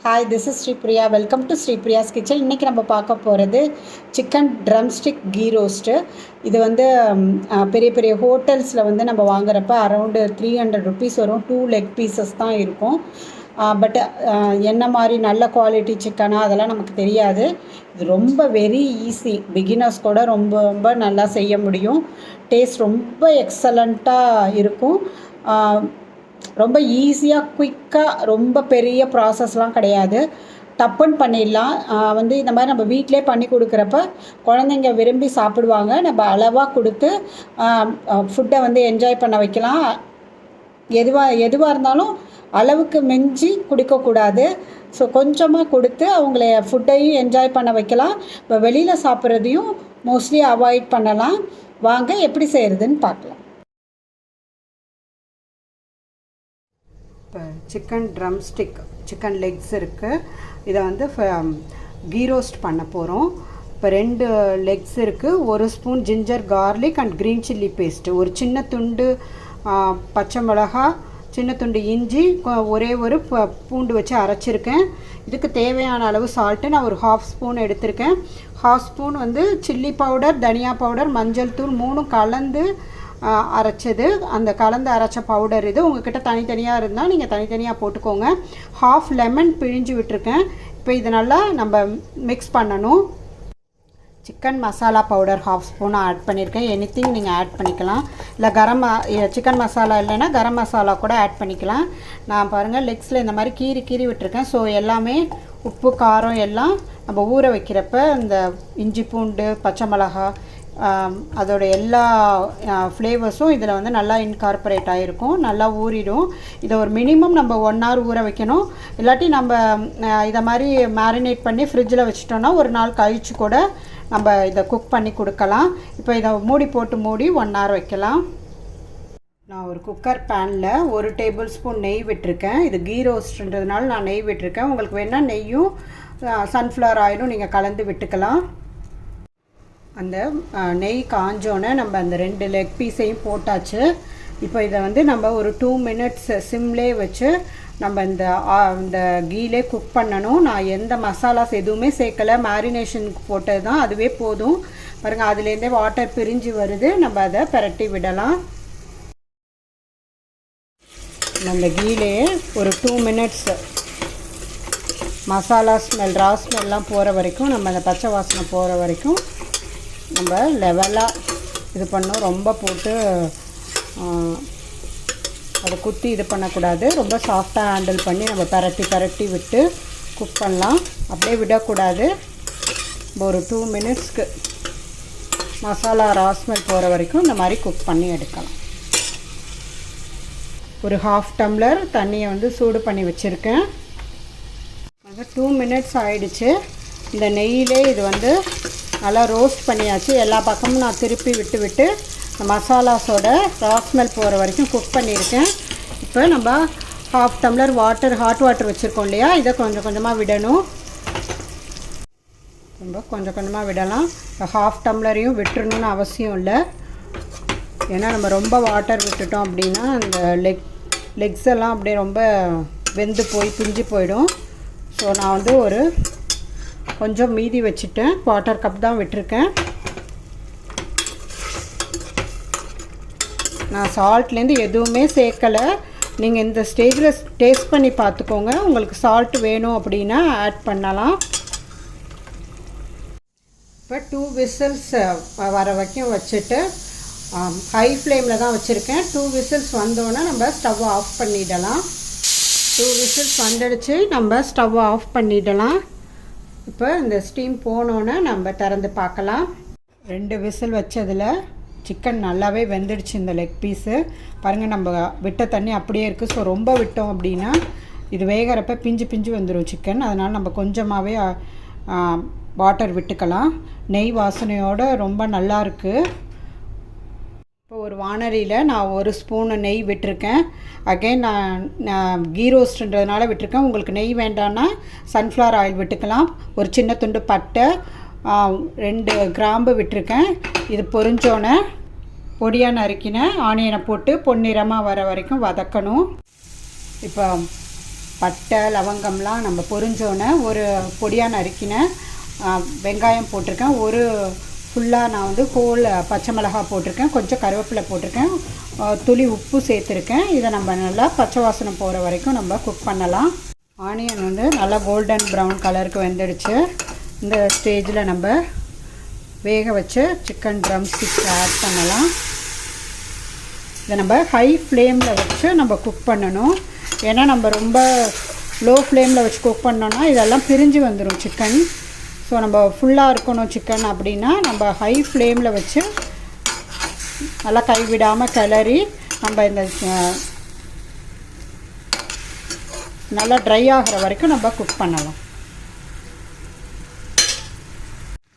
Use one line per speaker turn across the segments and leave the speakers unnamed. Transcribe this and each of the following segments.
Hi, this is Sripriya. Welcome to Sripriya's kitchen. இன்றைக்கி நம்ம பார்க்க போகிறது சிக்கன் ட்ரம்ஸ்டிக் கீ ரோஸ்ட்டு. இது வந்து பெரிய பெரிய ஹோட்டல்ஸில் வந்து நம்ம வாங்குறப்ப அரௌண்டு 300 ருபீஸ் வரும். 2 லெக் பீசஸ் தான் இருக்கும். பட் என்ன மாதிரி நல்ல குவாலிட்டி சிக்கனா அதெல்லாம் நமக்கு தெரியாது. இது ரொம்ப வெரி ஈஸி, பிகினர்ஸ் கூட ரொம்ப ரொம்ப நல்லா செய்ய முடியும். டேஸ்ட் ரொம்ப எக்ஸலண்ட்டாக இருக்கும். ரொம்ப ஈஸியாக குயிக்காக, ரொம்ப பெரிய ப்ராசஸ்லாம் கிடையாது, டப்புன்னு பண்ணிடலாம். வந்து இந்த மாதிரி நம்ம வீட்டிலே பண்ணி கொடுக்குறப்ப குழந்தைங்க விரும்பி சாப்பிடுவாங்க. நம்ம அளவாக கொடுத்து ஃபுட்டை வந்து என்ஜாய் பண்ண வைக்கலாம். எதுவாக இருந்தாலும் அளவுக்கு மிஞ்சி குடிக்கக்கூடாது. ஸோ கொஞ்சமாக கொடுத்து அவங்கள ஃபுட்டையும் என்ஜாய் பண்ண வைக்கலாம். இப்போ வெளியில் சாப்பிட்றதையும் மோஸ்ட்லி அவாய்ட் பண்ணலாம். வாங்க எப்படி செய்கிறதுன்னு பார்க்கலாம். இப்போ சிக்கன் ட்ரம்ஸ்டிக், சிக்கன் லெக்ஸ் இருக்குது. இதை வந்து கீ ரோஸ்ட் பண்ண போகிறோம். இப்போ 2 லெக்ஸ் இருக்குது. 1 spoon ginger garlic and green chilli paste, ஒரு சின்ன துண்டு பச்சை மிளகா, சின்ன துண்டு இஞ்சி, ஒரே ஒரு பூண்டு வச்சு அரைச்சிருக்கேன். இதுக்கு தேவையான அளவு சால்ட்டு நான் ஒரு 1/2 ஸ்பூன் எடுத்திருக்கேன். 1/2 ஸ்பூன் வந்து சில்லி பவுடர், தனியா பவுடர், மஞ்சள் தூள் 3 கலந்து அரைச்சது. அந்த கலந்து அரைச்ச பவுடர் இது. உங்கள்கிட்ட தனித்தனியாக இருந்தால் நீங்கள் தனித்தனியாக போட்டுக்கோங்க. 1/2 லெமன் பிழிஞ்சு விட்டுருக்கேன். இப்போ இதை நல்லா நம்ம மிக்ஸ் பண்ணணும். Chicken masala powder 1/2 spoon add பண்ணியிருக்கேன். எனிதிங் நீங்கள் ஆட் பண்ணிக்கலாம். இல்லை சிக்கன் மசாலா இல்லைன்னா கரம் மசாலா கூட ஆட் பண்ணிக்கலாம். நான் பாருங்கள் லெக்ஸில் இந்த மாதிரி கீறி விட்டுருக்கேன். ஸோ எல்லாமே உப்பு காரம் எல்லாம் நம்ம ஊற வைக்கிறப்ப இந்த இஞ்சி பூண்டு பச்சை மிளகா அதோட எல்லா ஃப்ளேவர்ஸும் இதில் வந்து நல்லா இன்கார்பரேட் ஆகிருக்கும், நல்லா ஊறிடும். இதை ஒரு மினிமம் நம்ம 1 hour ஊற வைக்கணும். இல்லாட்டி நம்ம இதை மாதிரி மேரினேட் பண்ணி ஃப்ரிட்ஜில் வச்சிட்டோன்னா ஒரு நாள் கழித்து கூட நம்ம இதை குக் பண்ணி கொடுக்கலாம். இப்போ இதை மூடி 1 hour வைக்கலாம். நான் ஒரு குக்கர் பேனில் 1 டேபிள் ஸ்பூன் நெய் விட்டுருக்கேன். இது கீ ரோஸ்ட்ன்றதுனால நான் நெய் விட்டுருக்கேன். உங்களுக்கு வேணால் நெய்யும் சன்ஃப்ளவர் ஆயிலும் நீங்கள் கலந்து விட்டுக்கலாம். அந்த நெய் காஞ்சோன்னே நம்ம அந்த 2 லெக் பீஸையும் போட்டாச்சு. இப்போ இதை வந்து நம்ம ஒரு 2 minutes சிம்லே வச்சு நம்ம இந்த கீலே குக் பண்ணணும். நான் எந்த மசாலாஸ் எதுவுமே சேர்க்கலை, மேரினேஷனுக்கு போட்டது தான், அதுவே போதும். பாருங்கள், அதுலேருந்தே வாட்டர் பிரிஞ்சு வருது. நம்ம அதை பிரட்டி விடலாம். அந்த கீலே ஒரு 2 minutes மசாலா ஸ்மெல், ரா ஸ்மெல்லாம் போகிற வரைக்கும், நம்ம அந்த பச்சை வாசனை போகிற வரைக்கும் நம்ம லெவலாக இது பண்ணோம். ரொம்ப போட்டு அதை குத்தி இது பண்ணக்கூடாது. ரொம்ப சாஃப்டாக ஹேண்டில் பண்ணி நம்ம பரட்டி விட்டு குக் பண்ணலாம். அப்படியே விடக்கூடாது. ஒரு 2 minutesக்கு மசாலா ராஸ்மெல் போகிற வரைக்கும் இந்த மாதிரி குக் பண்ணி எடுக்கலாம். ஒரு 1/2 tumbler தண்ணியை வந்து சூடு பண்ணி வச்சுருக்கேன். 2 minutes ஆயிடுச்சு. இந்த நெய்யிலே இது வந்து நல்லா ரோஸ்ட் பண்ணியாச்சு. எல்லா பக்கமும் நான் திருப்பி விட்டு மசாலாஸோட ராஸ்மெல் போகிற வரைக்கும் குக் பண்ணியிருக்கேன். இப்போ நம்ம 1/2 tumbler ஹாட் வாட்டர் வச்சுருக்கோம் இல்லையா, இதை கொஞ்சம் கொஞ்சமாக விடணும். ரொம்ப கொஞ்சம் கொஞ்சமாக விடலாம். 1/2 tumblerயும் விட்டுறணுன்னு அவசியம் இல்லை. ஏன்னா நம்ம ரொம்ப வாட்டர் விட்டுட்டோம் அப்படின்னா அந்த லெக்ஸ் எல்லாம் அப்படியே ரொம்ப வெந்து போய் பிஞ்சு போயிடும். ஸோ நான் வந்து ஒரு கொஞ்சம் மீதி வச்சுட்டேன். 1/4 cup தான் விட்டுருக்கேன். நான் சால்ட்லேருந்து எதுவுமே சேர்க்கலை. நீங்கள் இந்த ஸ்டேஜில் டேஸ்ட் பண்ணி பார்த்துக்கோங்க. உங்களுக்கு சால்ட் வேணும் அப்படின்னா ஆட் பண்ணலாம். இப்போ 2 whistles வர வரைக்கும் வச்சுட்டு ஹை ஃப்ளேமில் தான் வச்சுருக்கேன். 2 whistles வந்தோன்னே நம்ம ஸ்டவ் ஆஃப் பண்ணிடலாம். 2 whistles வந்துடுச்சு, நம்ம ஸ்டவ் ஆஃப் பண்ணிடலாம். இப்போ இந்த ஸ்டீம் போனோன்னே நம்ம திறந்து பார்க்கலாம். 2 விசில் வச்சதில் சிக்கன் நல்லாவே வெந்துடுச்சு. இந்த லெக் பீஸு பாருங்கள், நம்ம விட்ட தண்ணி அப்படியே இருக்குது. ஸோ ரொம்ப விட்டோம் அப்படின்னா இது வேகிறப்ப பிஞ்சு வந்துடும் சிக்கன். அதனால் நம்ம கொஞ்சமாகவே வாட்டர் விட்டுக்கலாம். நெய் வாசனையோடு ரொம்ப நல்லாயிருக்கு. இப்போ ஒரு வானலியில் நான் 1 ஸ்பூன் நெய் விட்டுருக்கேன். அகைன் நான் கீ ரோஸ்ட்ன்றதுனால விட்டுருக்கேன். உங்களுக்கு நெய் வேண்டான்னா சன்ஃப்ளவர் ஆயில் விட்டுக்கலாம். ஒரு சின்ன துண்டு பட்டை, 2 கிராம்பு விட்டுருக்கேன். இது பொரிஞ்சோன்னே பொடியாக நறுக்கின ஆனியனை போட்டு பொன்னிறமாக வர வரைக்கும் வதக்கணும். இப்போ பட்டை லவங்கம்லாம் நம்ம பொரிஞ்சோன்னே ஒரு பொடியாக நறுக்கின வெங்காயம் போட்டிருக்கேன், ஒரு ஃபுல்லாக நான் வந்து ஹோல் பச்சை மிளகாய் போட்டிருக்கேன், கொஞ்சம் கருவேப்பிலை போட்டிருக்கேன், துளி உப்பு சேர்த்துருக்கேன். இதை நம்ம நல்லா பச்சை வாசனை போகிற வரைக்கும் நம்ம குக் பண்ணலாம். ஆனியன் வந்து நல்லா கோல்டன் ப்ரௌன் கலருக்கு வெந்துடுச்சு. இந்த ஸ்டேஜில் நம்ம வேக வச்சு சிக்கன் ட்ரம் ஸ்டிக் ஆட் பண்ணலாம். இதை நம்ம ஹை ஃப்ளேமில் வச்சு நம்ம குக் பண்ணணும். ஏன்னா நம்ம ரொம்ப லோ ஃப்ளேமில் வச்சு குக் பண்ணோன்னா இதெல்லாம் பிரிஞ்சு வந்துடும் சிக்கன். ஸோ நம்ம ஃபுல்லாக இருக்கணும் சிக்கன் அப்படின்னா நம்ம ஹை ஃப்ளேமில் வச்சு நல்லா கைவிடாமல் கிளறி நம்ம இந்த நல்லா ட்ரை ஆகிற வரைக்கும் நம்ம குக் பண்ணலாம்.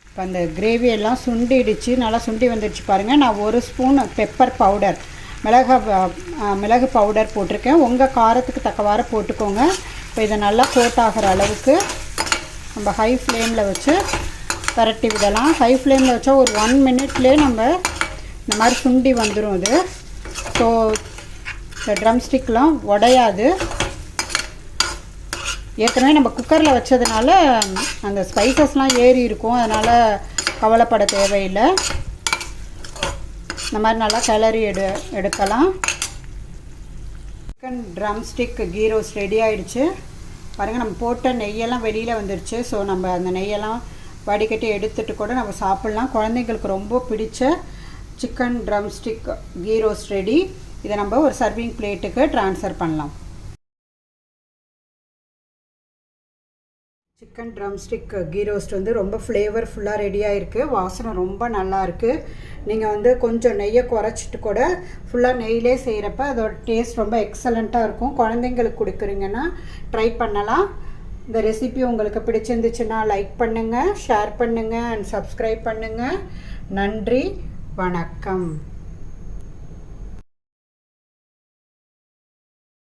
இப்போ அந்த கிரேவியெல்லாம் சுண்டிடுச்சு, நல்லா சுண்டி வந்துடுச்சு பாருங்கள். நான் 1 ஸ்பூன் பெப்பர் பவுடர் மிளகு பவுடர் போட்டிருக்கேன். உங்கள் காரத்துக்கு தக்கவாறு போட்டுக்கோங்க. இப்போ இதை நல்லா கோட் ஆகிற அளவுக்கு நம்ம ஹை ஃப்ளேமில் வச்சு பரட்டி விடலாம். ஹை ஃப்ளேமில் வச்சா ஒரு 1 மினிட்லேயே நம்ம இந்த மாதிரி சுண்டி வந்துடும் இது. ஸோ இந்த ட்ரம் ஸ்டிக்லாம் உடையாது. ஏற்கனவே நம்ம குக்கரில் வச்சதுனால அந்த ஸ்பைசஸ்லாம் ஏறி இருக்கும், அதனால் கவலைப்பட தேவையில்லை. இந்த மாதிரி நல்லா கிளறி எடுக்கலாம். Chicken drumstick ghee roast ready ஆகிடுச்சு பாருங்கள். நம்ம போட்ட நெய்யெல்லாம் வெளியில் வந்துடுச்சு. ஸோ நம்ம அந்த நெய்யெல்லாம் வடிகட்டி எடுத்துகிட்டு கூட நம்ம சாப்பிட்லாம். குழந்தைங்களுக்கு ரொம்ப பிடிச்ச chicken drumstick ghee roast ready. இதை நம்ம ஒரு சர்விங் பிளேட்டுக்கு ட்ரான்ஸ்ஃபர் பண்ணலாம். Chicken drumstick ghee roast வந்து ரொம்ப ஃப்ளேவர்ஃபுல்லாக ரெடியாக இருக்குது. வாசனை ரொம்ப நல்லாயிருக்கு. நீங்கள் வந்து கொஞ்சம் நெய்யை குறைச்சிட்டு கூட ஃபுல்லாக நெய்யிலே செய்கிறப்ப அதோட டேஸ்ட் ரொம்ப எக்ஸலண்ட்டாக இருக்கும். குழந்தைங்களுக்கு கொடுக்குறீங்கன்னா ட்ரை பண்ணலாம். இந்த ரெசிபி உங்களுக்கு பிடிச்சிருந்துச்சுன்னா லைக் பண்ணுங்கள், ஷேர் பண்ணுங்கள் அண்ட் சப்ஸ்கிரைப் பண்ணுங்கள். நன்றி, வணக்கம்.